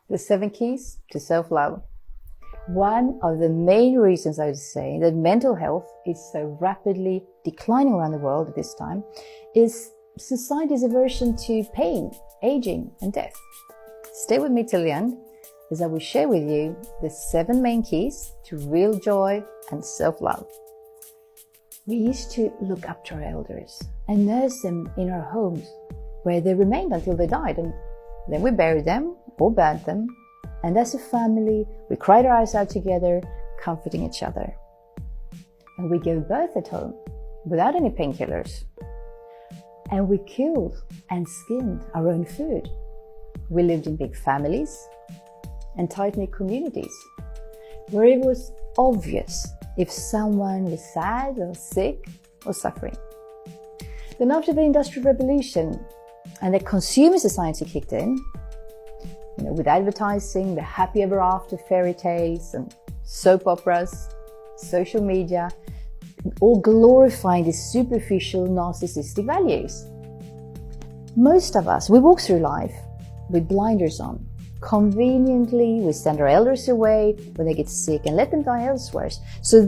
The 7 keys to self-love. One of the main reasons I would say that mental health is so rapidly declining around the world at this time is society's aversion to pain, aging, and death. Stay with me till the end, as I will share with you the 7 main keys to real joy and self-love. We used to look up to our elders and nurse them in our homes, where they remained until they died, and then we buried them or burned them, and as a family we cried our eyes out together, comforting each other. And we gave birth at home without any painkillers, and we killed and skinned our own food. We lived in big families and tight-knit communities where it was obvious if someone was sad or sick or suffering. Then after the Industrial Revolution and the consumer society kicked in, with advertising, the happy ever after fairy tales and soap operas, social media, all glorifying these superficial narcissistic values. Most of us, we walk through life with blinders on. Conveniently, we send our elders away when they get sick and let them die elsewhere, so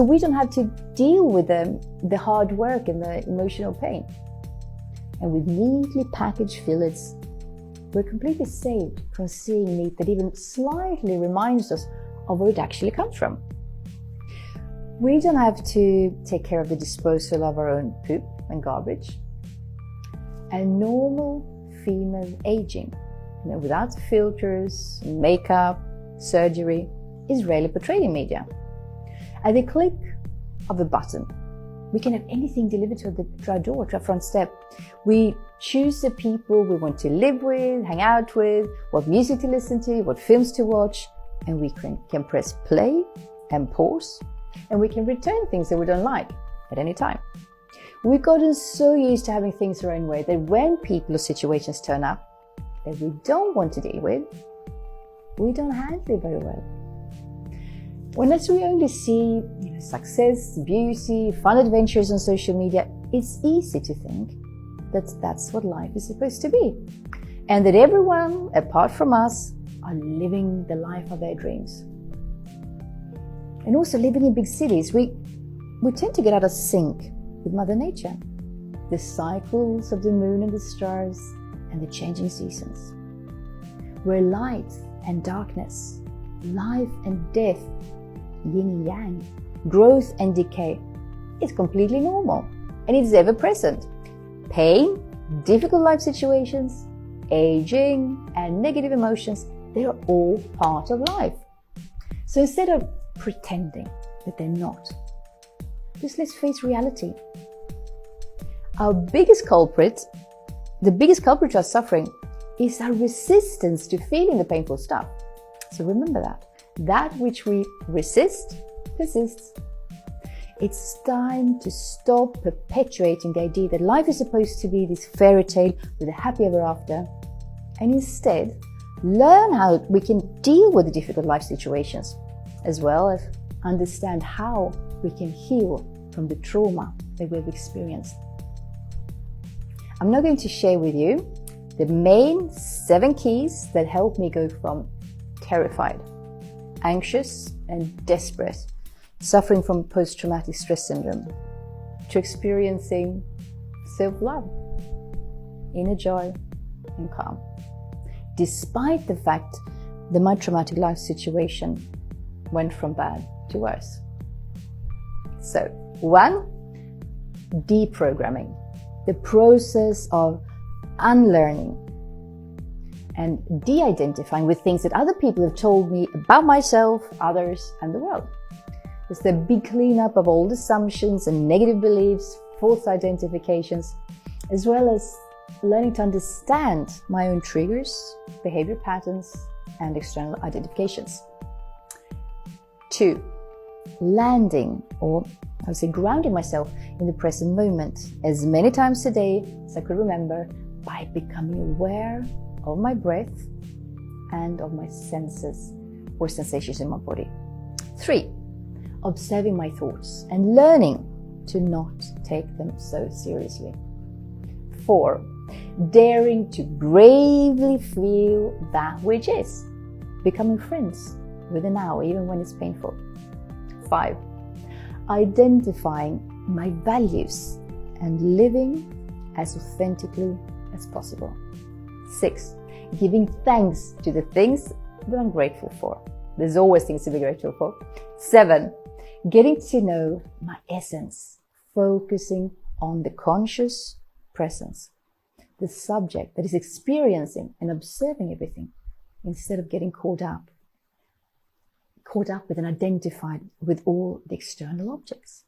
we don't have to deal with the hard work and the emotional pain. And with neatly packaged fillets, we're completely saved from seeing meat that even slightly reminds us of where it actually comes from. We don't have to take care of the disposal of our own poop and garbage. And normal female aging, without filters, makeup, surgery, is rarely portrayed in media. At the click of a button, we can have anything delivered to our door, to our front step. We choose the people we want to live with, hang out with, what music to listen to, what films to watch, and we can press play and pause, and we can return things that we don't like at any time. We've gotten so used to having things our own way that when people or situations turn up that we don't want to deal with, we don't handle it very well. Unless we only see success, beauty, fun adventures on social media, it's easy to think that that's what life is supposed to be, and that everyone, apart from us, are living the life of their dreams. And also living in big cities, we tend to get out of sync with Mother Nature, the cycles of the moon and the stars, and the changing seasons, where light and darkness, life and death, yin and yang, growth and decay is completely normal, and it's ever present. Pain, difficult life situations, aging, and negative emotions, they are all part of life. So instead of pretending that they're not, just let's face reality. The biggest culprit to our suffering is our resistance to feeling the painful stuff. So remember that which we resist persists. It's time to stop perpetuating the idea that life is supposed to be this fairy tale with a happy ever after, and instead learn how we can deal with the difficult life situations, as well as understand how we can heal from the trauma that we've experienced. I'm now going to share with you the main 7 keys that help me go from terrified, anxious, and desperate, suffering from post-traumatic stress syndrome, to experiencing self-love, inner joy, and calm, despite the fact that my traumatic life situation went from bad to worse. So, 1, deprogramming, the process of unlearning and de-identifying with things that other people have told me about myself, others, and the world. It's the big cleanup of old assumptions and negative beliefs, false identifications, as well as learning to understand my own triggers, behavior patterns, and external identifications. 2, landing, or I would say grounding myself in the present moment as many times a day as I could remember, by becoming aware of my breath and of my senses or sensations in my body. 3, observing my thoughts and learning to not take them so seriously. 4, daring to bravely feel that which is, becoming friends with the now, even when it's painful. 5, identifying my values and living as authentically as possible. 6, giving thanks to the things that I'm grateful for. There's always things to be grateful for. 7, getting to know my essence, focusing on the conscious presence, the subject that is experiencing and observing everything, instead of getting caught up with and identified with all the external objects.